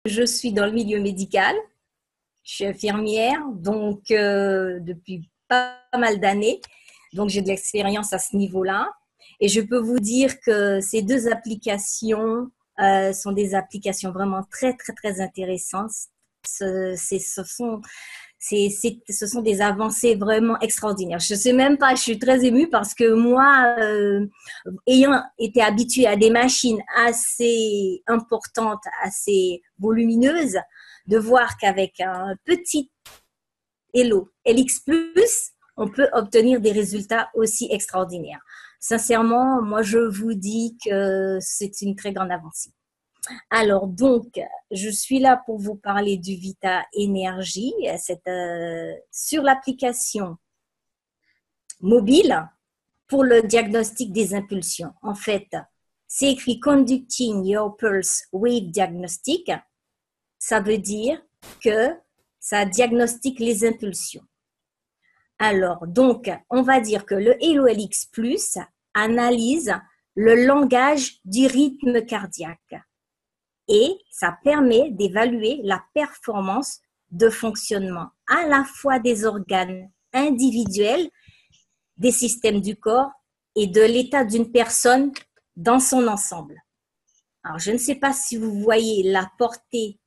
je suis dans le milieu médical. Je suis infirmière, donc depuis pas mal d'années. Donc, j'ai de l'expérience à ce niveau-là. Et je peux vous dire que ces deux applications sont des applications vraiment très, très, très intéressantes. Ce sont des avancées vraiment extraordinaires. Je sais même pas, je suis très émue parce que moi, ayant été habituée à des machines assez importantes, assez volumineuses, de voir qu'avec un petit Hello LX+, on peut obtenir des résultats aussi extraordinaires. Sincèrement, moi, je vous dis que c'est une très grande avancée. Alors, donc, je suis là pour vous parler du Vita Énergie. Sur l'application mobile pour le diagnostic des impulsions. En fait, c'est écrit Conducting Your Pulse Wave Diagnostic. Ça veut dire que ça diagnostique les impulsions. Alors, donc, on va dire que le Hello LX+ analyse le langage du rythme cardiaque et ça permet d'évaluer la performance de fonctionnement à la fois des organes individuels, des systèmes du corps et de l'état d'une personne dans son ensemble. Alors, je ne sais pas si vous voyez la portée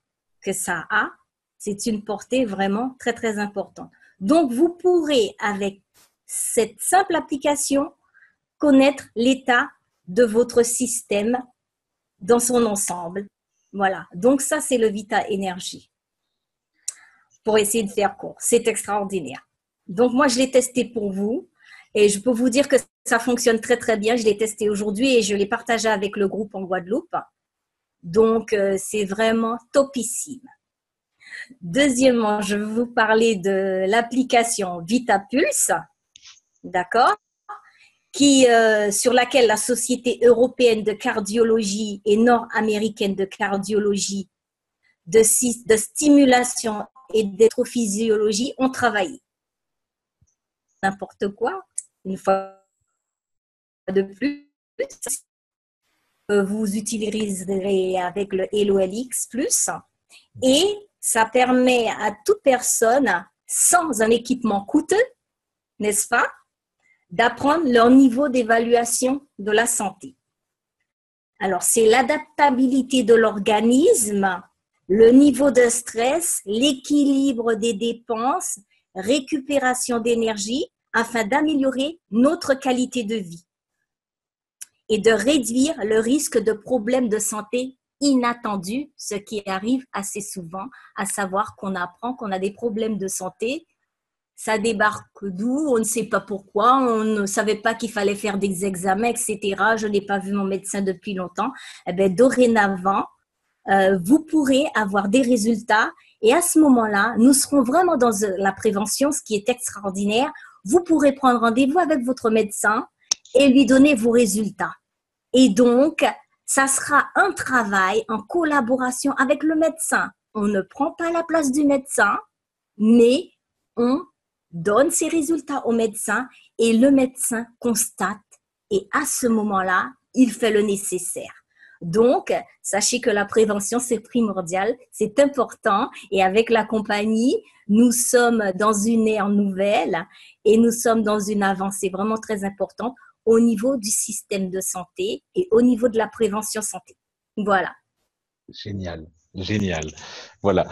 que ça a. C'est une portée vraiment très, très importante. Donc, vous pourrez, avec cette simple application, connaître l'état de votre système dans son ensemble. Voilà. Donc, ça, c'est le Vita Énergie. Pour essayer de faire court. C'est extraordinaire. Donc, moi, je l'ai testé pour vous et je peux vous dire que ça fonctionne très, très bien. Je l'ai testé aujourd'hui et je l'ai partagé avec le groupe en Guadeloupe. Donc, c'est vraiment topissime. Deuxièmement, je vais vous parler de l'application VitaPulse, d'accord, sur laquelle la Société européenne de cardiologie et nord-américaine de cardiologie, de stimulation et d'électrophysiologie ont travaillé. N'importe quoi, une fois de plus, vous utiliserez avec le Hello LX+, et ça permet à toute personne, sans un équipement coûteux, n'est-ce pas, d'apprendre leur niveau d'évaluation de la santé. Alors, c'est l'adaptabilité de l'organisme, le niveau de stress, l'équilibre des dépenses, récupération d'énergie, afin d'améliorer notre qualité de vie et de réduire le risque de problèmes de santé inattendus, ce qui arrive assez souvent, à savoir qu'on apprend qu'on a des problèmes de santé. Ça débarque d'où? On ne sait pas pourquoi, on ne savait pas qu'il fallait faire des examens, etc. Je n'ai pas vu mon médecin depuis longtemps. Eh bien, dorénavant, vous pourrez avoir des résultats et à ce moment-là, nous serons vraiment dans la prévention, ce qui est extraordinaire. Vous pourrez prendre rendez-vous avec votre médecin et lui donner vos résultats. Et donc, ça sera un travail en collaboration avec le médecin. On ne prend pas la place du médecin, mais on donne ses résultats au médecin et le médecin constate et à ce moment-là, il fait le nécessaire. Donc, sachez que la prévention, c'est primordial, c'est important et avec la compagnie, nous sommes dans une ère nouvelle et nous sommes dans une avancée vraiment très importante au niveau du système de santé et au niveau de la prévention santé. Voilà. Génial, génial. Voilà.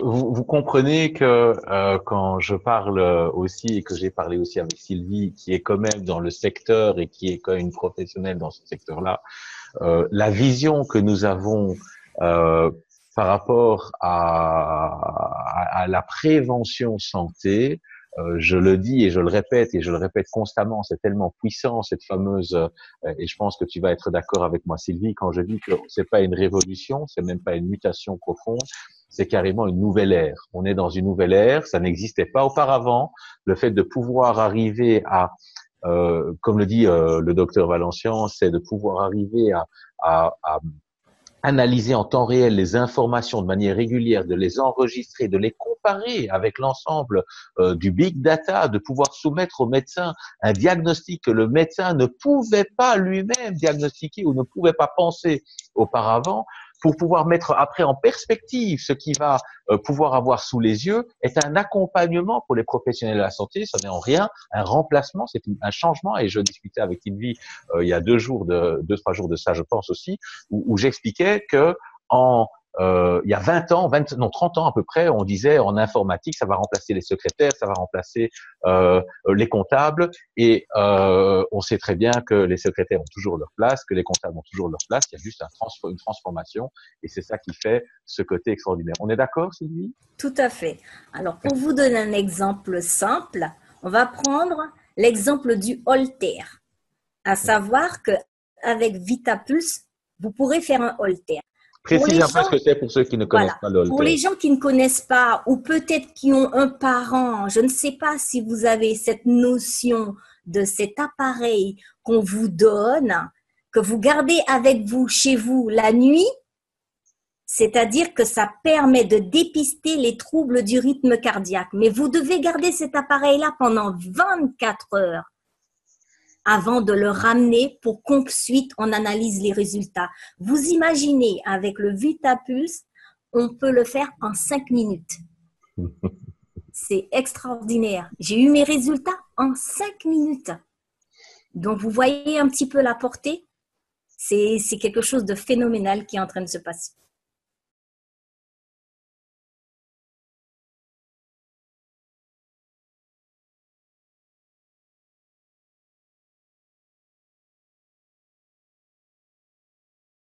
Vous comprenez que quand je parle aussi et que j'ai parlé aussi avec Sylvie, qui est quand même dans le secteur et qui est quand même une professionnelle dans ce secteur-là, la vision que nous avons par rapport à la prévention santé, je le dis et je le répète constamment, c'est tellement puissant cette fameuse, et je pense que tu vas être d'accord avec moi Sylvie quand je dis que c'est pas une révolution, c'est même pas une mutation profonde, c'est carrément une nouvelle ère. On est dans une nouvelle ère, ça n'existait pas auparavant. Le fait de pouvoir arriver à comme le dit le docteur Valencian, c'est de pouvoir arriver à analyser en temps réel les informations de manière régulière, de les enregistrer, de les comparer avec l'ensemble du big data, de pouvoir soumettre au médecin un diagnostic que le médecin ne pouvait pas lui-même diagnostiquer ou ne pouvait pas penser auparavant. pour pouvoir mettre après en perspective ce qu'il va pouvoir avoir sous les yeux, est un accompagnement pour les professionnels de la santé. Ce n'est en rien un remplacement, c'est un changement. Et je discutais avec Sylvie il y a 2, 3 jours de ça, je pense aussi, où j'expliquais que il y a 30 ans à peu près, on disait en informatique, ça va remplacer les secrétaires, ça va remplacer les comptables, et on sait très bien que les secrétaires ont toujours leur place, que les comptables ont toujours leur place, il y a juste une transformation, et c'est ça qui fait ce côté extraordinaire. On est d'accord, Sylvie? Tout à fait. Alors, pour vous donner un exemple simple, on va prendre l'exemple du Holter, à savoir que avec VitaPulse, vous pourrez faire un Holter. Précise un peu ce que c'est pour ceux qui ne connaissent pas le Holter. Pour les gens qui ne connaissent pas, ou peut-être qui ont un parent, je ne sais pas si vous avez cette notion de cet appareil qu'on vous donne, que vous gardez avec vous chez vous la nuit, c'est-à-dire que ça permet de dépister les troubles du rythme cardiaque. Mais vous devez garder cet appareil-là pendant 24 heures avant de le ramener pour qu'ensuite on analyse les résultats. Vous imaginez, avec le VitaPulse, on peut le faire en 5 minutes. C'est extraordinaire. J'ai eu mes résultats en 5 minutes. Donc, vous voyez un petit peu la portée. C'est quelque chose de phénoménal qui est en train de se passer.